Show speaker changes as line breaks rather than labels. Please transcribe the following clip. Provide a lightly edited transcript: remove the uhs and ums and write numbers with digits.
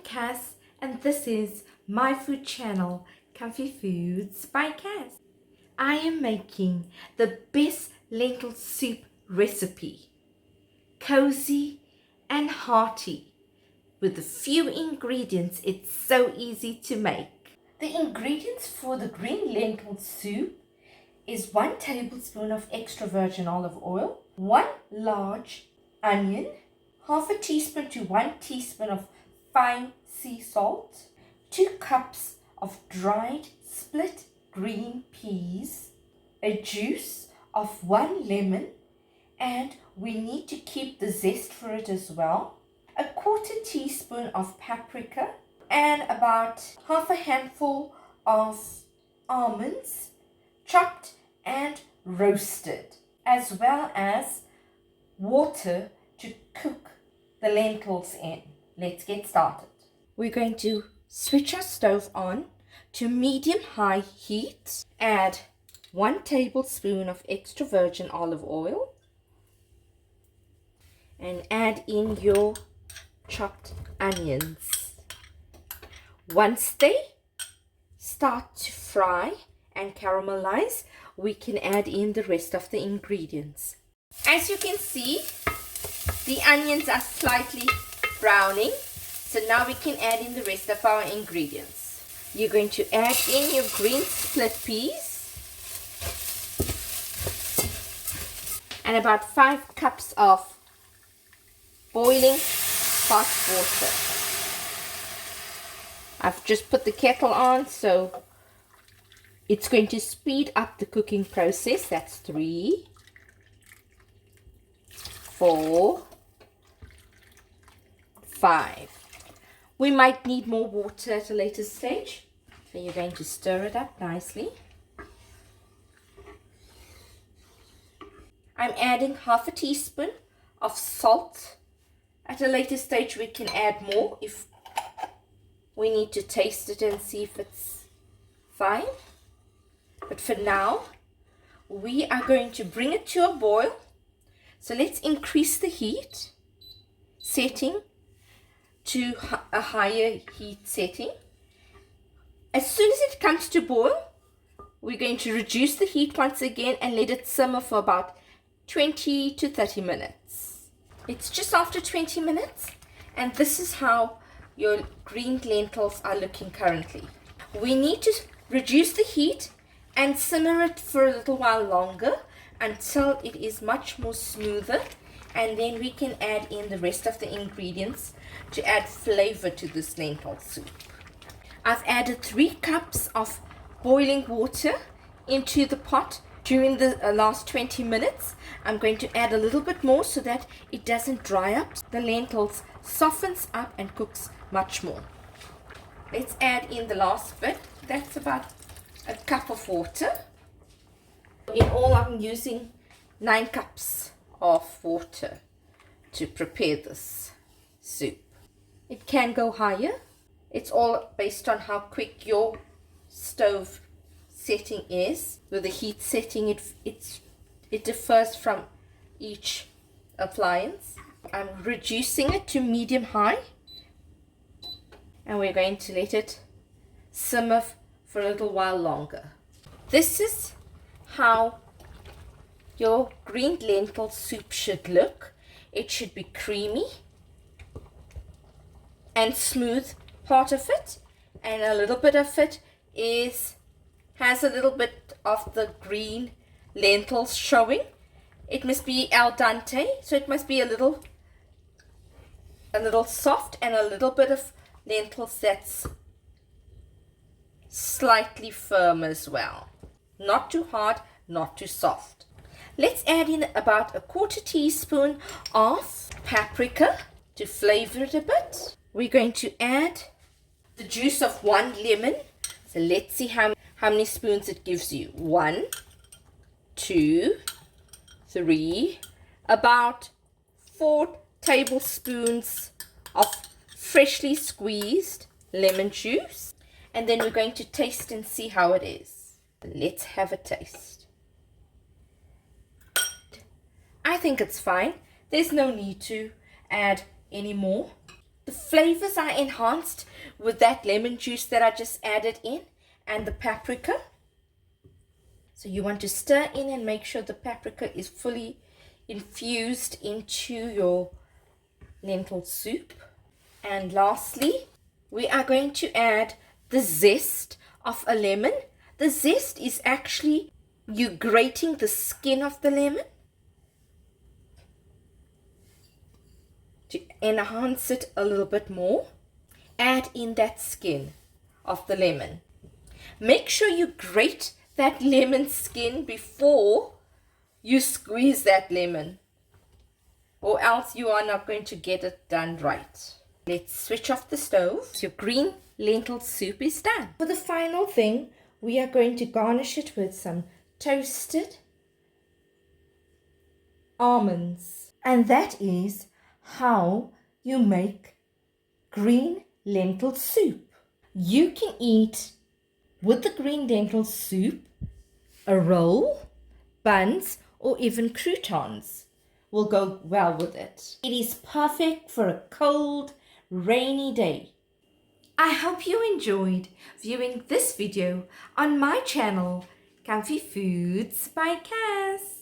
Cass, and this is my food channel, Comfy Foods by Cass. I am making the best lentil soup recipe, cozy and hearty. With a few ingredients, it's so easy to make. The ingredients for the green lentil soup is 1 tablespoon of extra virgin olive oil, 1 large onion, half a teaspoon to 1 teaspoon of fine sea salt, 2 cups of dried split green peas, a juice of 1 lemon, and we need to keep the zest for it as well, a 1/4 teaspoon of paprika, and about half a handful of almonds, chopped and roasted, as well as water to cook the lentils in. Let's get started. We're going to switch our stove on to medium-high heat. Add 1 tablespoon of extra virgin olive oil and add in your chopped onions. Once they start to fry and caramelize, we can add in the rest of the ingredients. As you can see, the onions are slightly browning, so now we can add in the rest of our ingredients. You're going to add in your green split peas and about 5 cups of boiling hot water. I've just put the kettle on, so it's going to speed up the cooking process. That's 3, 4, 5. We might need more water at a later stage, so you're going to stir it up nicely. I'm adding half a teaspoon of salt. At a later stage we can add more if we need to taste it and see if it's fine. But for now, we are going to bring it to a boil. So let's increase the heat setting to a higher heat setting. As soon as it comes to boil, we're going to reduce the heat once again and let it simmer for about 20 to 30 minutes. It's just after 20 minutes, and this is how your green lentils are looking currently. We need to reduce the heat and simmer it for a little while longer until it is much more smoother, and then we can add in the rest of the ingredients to add flavor to this lentil soup. I've added 3 cups of boiling water into the pot during the last 20 minutes. I'm going to add a little bit more so that it doesn't dry up. The lentils softens up and cooks much more. Let's add in the last bit. That's about a cup of water. In all, I'm using 9 cups of water to prepare this soup. It can go higher. It's all based on how quick your stove setting is. With the heat setting, it differs from each appliance. I'm reducing it to medium-high, and we're going to let it simmer for a little while longer. This is how your green lentil soup should look. It should be creamy and smooth, part of it, and a little bit of it has a little bit of the green lentils showing. It must be al dente, so it must be a little soft, and a little bit of lentils that's slightly firm as well. Not too hard, not too soft. Let's add in about a 1/4 teaspoon of paprika to flavor it a bit. We're going to add the juice of 1 lemon. So let's see how many spoons it gives you. 1, 2, 3, about 4 tablespoons of freshly squeezed lemon juice. And then we're going to taste and see how it is. Let's have a taste. I think it's fine. There's no need to add any more. The flavors are enhanced with that lemon juice that I just added in and the paprika. So you want to stir in and make sure the paprika is fully infused into your lentil soup. And lastly, we are going to add the zest of a lemon. The zest is actually you grating the skin of the lemon to enhance it a little bit more. Add in that skin of the lemon. Make sure you grate that lemon skin before you squeeze that lemon, or else you are not going to get it done right. Let's switch off the stove. Your green lentil soup is done. For the final thing, we are going to garnish it with some toasted almonds. And that is how you make green lentil soup. You can eat with the green lentil soup a roll, buns, or even croutons will go well with it. It is perfect for a cold, rainy day. I hope you enjoyed viewing this video on my channel, Comfy Foods by Cass.